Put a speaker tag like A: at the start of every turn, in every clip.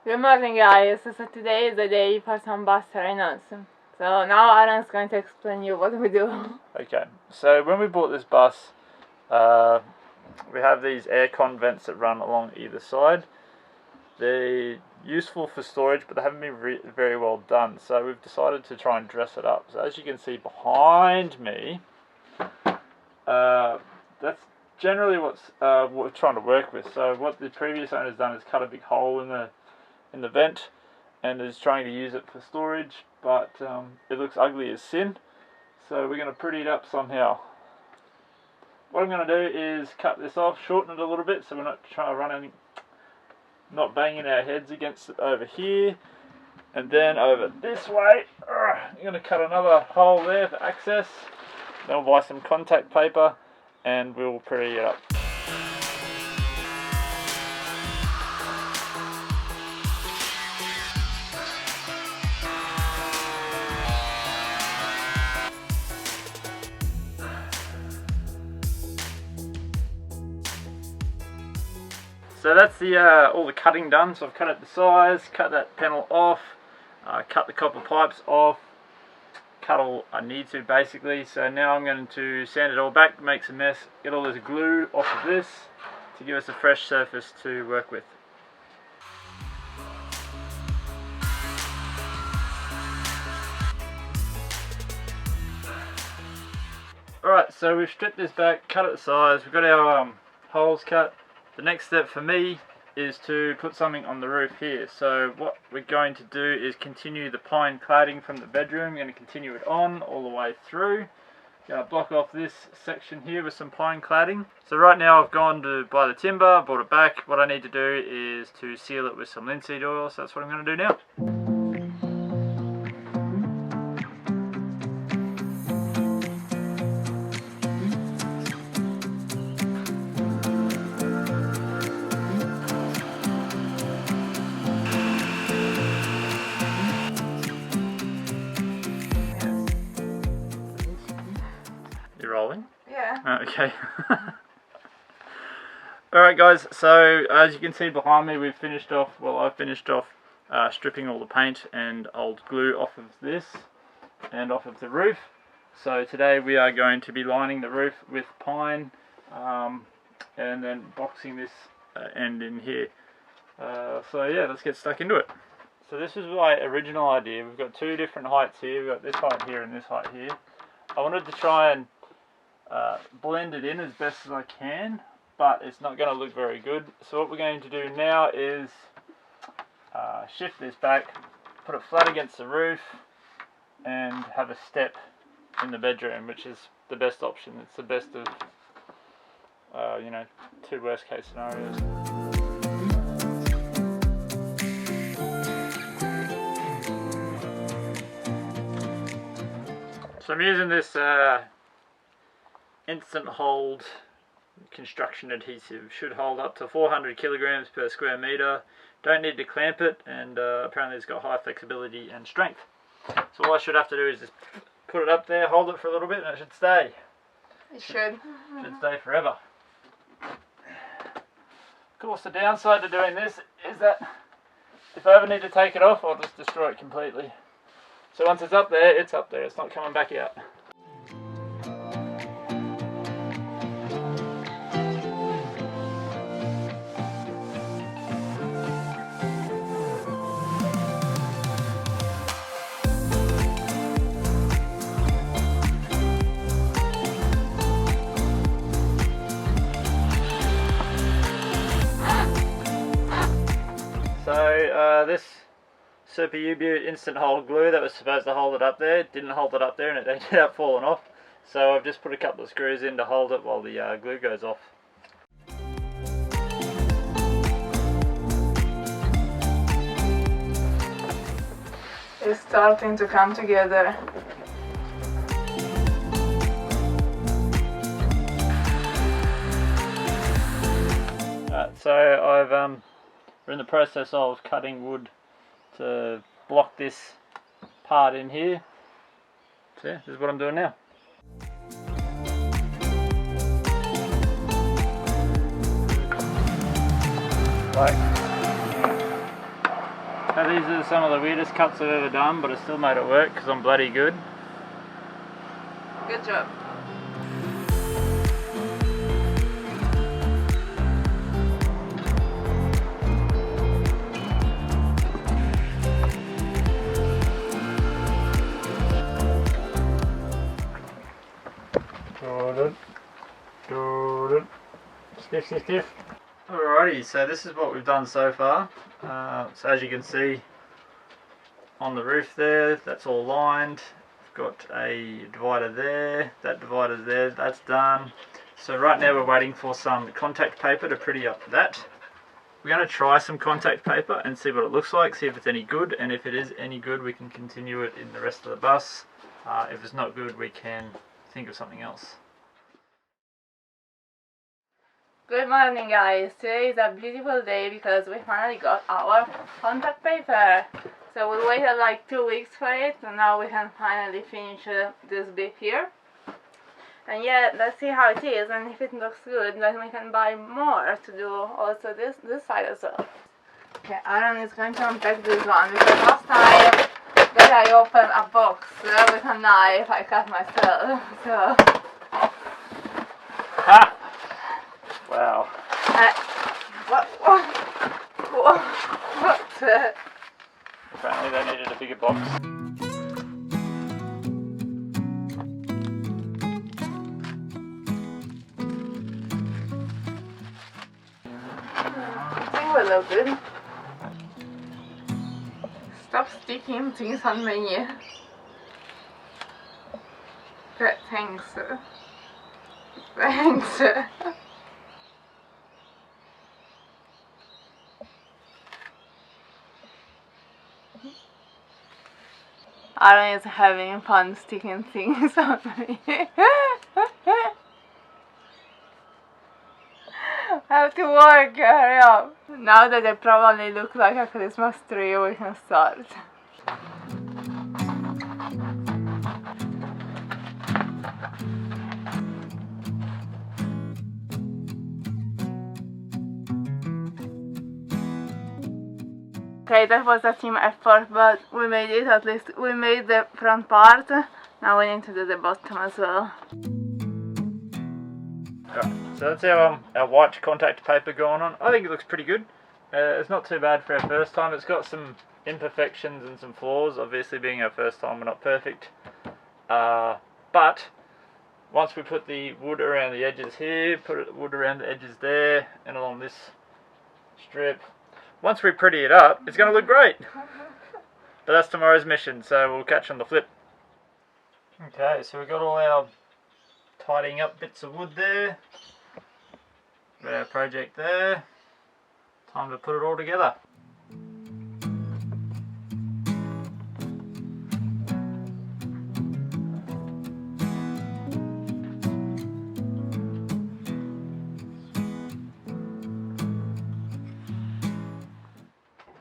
A: Good morning, guys. So today is the day for some bus renovations. So now Aaron's going to explain you what we do.
B: Okay, so when we bought this bus, we have these aircon vents that run along either side. They're useful for storage, but they haven't been very well done. So we've decided to try and dress it up. So as you can see behind me, that's generally what we're trying to work with. So what the previous owner's done is cut a big hole in the vent and is trying to use it for storage, but it looks ugly as sin, so we're going to pretty it up somehow. What I'm going to do is cut this off, shorten it a little bit so we're not trying to run any, not banging our heads against it over here, and then over this way I'm going to cut another hole there for access. Then we'll buy some contact paper and we'll pretty it up. So that's all the cutting done. So I've cut it to size, cut that panel off, cut the copper pipes off, cut all I need to basically. So now I'm going to sand it all back, make some mess, get all this glue off of this to give us a fresh surface to work with. Alright, so we've stripped this back, cut it to size, we've got our holes cut. The next step for me is to put something on the roof here. So what we're going to do is continue the pine cladding from the bedroom. We're going to continue it on all the way through. Going to block off this section here with some pine cladding. So right now I've gone to buy the timber, bought it back. What I need to do is to seal it with some linseed oil, so that's what I'm going to do now. Rolling?
A: Yeah.
B: Okay. Alright guys, so as you can see behind me, we've finished off, well I've finished off stripping all the paint and old glue off of this and off of the roof. So today we are going to be lining the roof with pine and then boxing this end in here. So yeah, let's get stuck into it. So this is my original idea. We've got two different heights here. We've got this height here and this height here. I wanted to try and blend it in as best as I can, but it's not going to look very good. So what we're going to do now is shift this back, put it flat against the roof, and have a step in the bedroom, which is the best option. It's the best of you know, two worst case scenarios. So I'm using this instant hold construction adhesive. Should hold up to 400 kilograms per square meter. Don't need to clamp it, and apparently it's got high flexibility and strength. So all I should have to do is just put it up there, hold it for a little bit, and it should stay.
A: It should.
B: Should stay forever. Of course, the downside to doing this is that if I ever need to take it off, I'll just destroy it completely. So once it's up there, it's up there. It's not coming back out. So this Super U-Butte instant hold glue that was supposed to hold it up there didn't hold it up there, and it ended up falling off. So I've just put a couple of screws in to hold it while the glue goes off.
A: It's starting to come together.
B: So we're in the process of cutting wood to block this part in here. So yeah, this is what I'm doing now. like Now these are some of the weirdest cuts I've ever done, but I still made it work because I'm bloody good.
A: Good job.
B: Stiff, stiff, stiff. Alrighty, so this is what we've done so far. So as you can see on the roof there, that's all lined. We've got a divider there, that divider's there, that's done. So right now we're waiting for some contact paper to pretty up that. We're going to try some contact paper and see what it looks like, see if it's any good, and if it is any good we can continue it in the rest of the bus. If it's not good we can think of something else.
A: Good morning guys, today is a beautiful day because we finally got our contact paper. So we waited like 2 weeks for it and now we can finally finish this bit here. And yeah, let's see how it is, and if it looks good then we can buy more to do also this side as well. Okay, Aaron is going to unpack this one because last time that I opened a box with a knife I cut myself. So
B: Ha! Wow.
A: What?
B: Apparently they needed a bigger box.
A: I think we look good. Stop sticking things on me. Thanks. Thanks. Aaron is having fun sticking things on me. I have to work, hurry up. Now that I probably look like a Christmas tree, we can start. Okay, that was a team effort, but we made it. At least we made the front part. Now we need to do the bottom as well.
B: Right, so that's our white contact paper going on. I think it looks pretty good. It's not too bad for our first time. It's got some imperfections and some flaws. Obviously being our first time we're not perfect. But once we put the wood around the edges here, put wood around the edges there and along this strip, once we pretty it up, it's going to look great. But that's tomorrow's mission, so we'll catch on the flip. Okay, so we've got all our tidying up bits of wood there. Got our project there. Time to put it all together.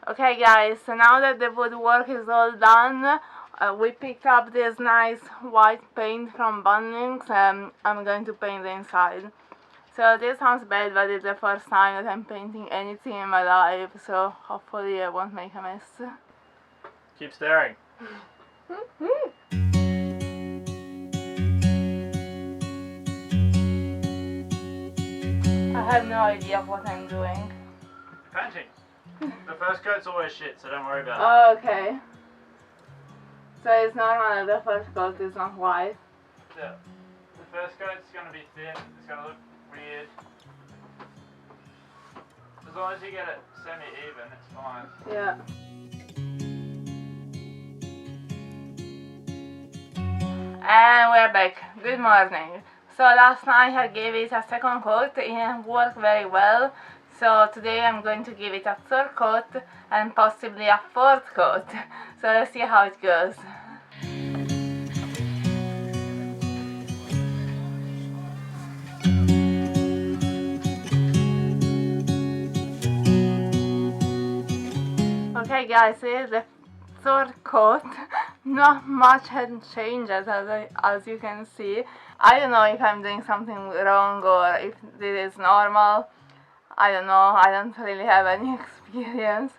A: Okay guys, so now that the woodwork is all done, we picked up this nice white paint from Bunnings and I'm going to paint the inside. So this sounds bad, but it's the first time that I'm painting anything in my life, so hopefully I won't make a mess.
B: Keep staring.
A: I have no idea what I'm doing.
B: Painting. The first coat's always shit, so don't worry about it.
A: Oh, okay. So it's normal that the first coat is not white.
B: Yeah. The first coat's going to be thin, it's going to look weird. As long as you get it semi-even, it's fine.
A: Yeah. And we're back. Good morning. So last night I gave it a second coat, it worked very well. So today I'm going to give it a third coat and possibly a fourth coat. So let's see how it goes. Okay guys, this is the third coat. Not much has changed as you can see. I don't know if I'm doing something wrong or if this is normal. I don't know, I don't really have any experience.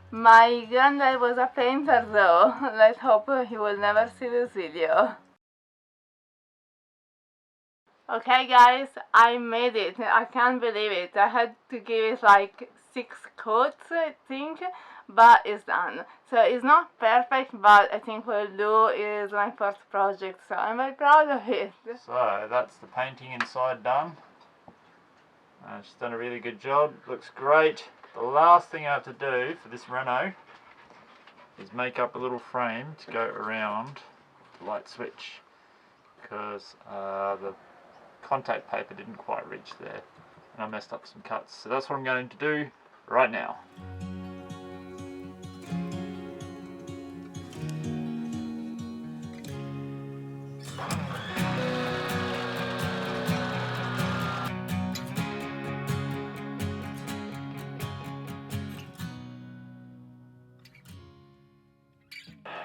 A: My granddad was a painter though. Let's hope he will never see this video. Okay guys, I made it. I can't believe it. I had to give it like 6 coats, I think, but it's done. So it's not perfect, but I think what I'll do is my first project, so I'm very proud of it.
B: So that's the painting inside done. She's done a really good job. Looks great. The last thing I have to do for this reno is make up a little frame to go around the light switch, because the contact paper didn't quite reach there and I messed up some cuts. So that's what I'm going to do right now.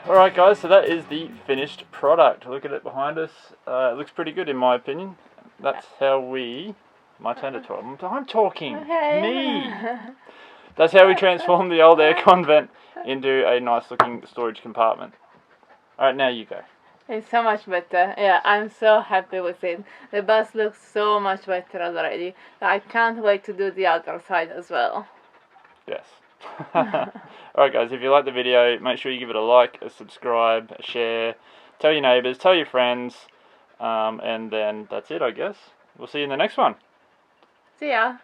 B: Alright guys, so that is the finished product. Look at it behind us. It looks pretty good in my opinion. That's how we... My turn to talk. I'm talking.
A: Okay.
B: Me! That's how we transformed the old aircon vent into a nice looking storage compartment. Alright, now you go.
A: It's so much better. Yeah, I'm so happy with it. The bus looks so much better already. I can't wait to do the other side as well.
B: Yes. Alright guys, if you like the video, make sure you give it a like, a subscribe, a share, tell your neighbours, tell your friends, and then that's it I guess. We'll see you in the next one.
A: See ya.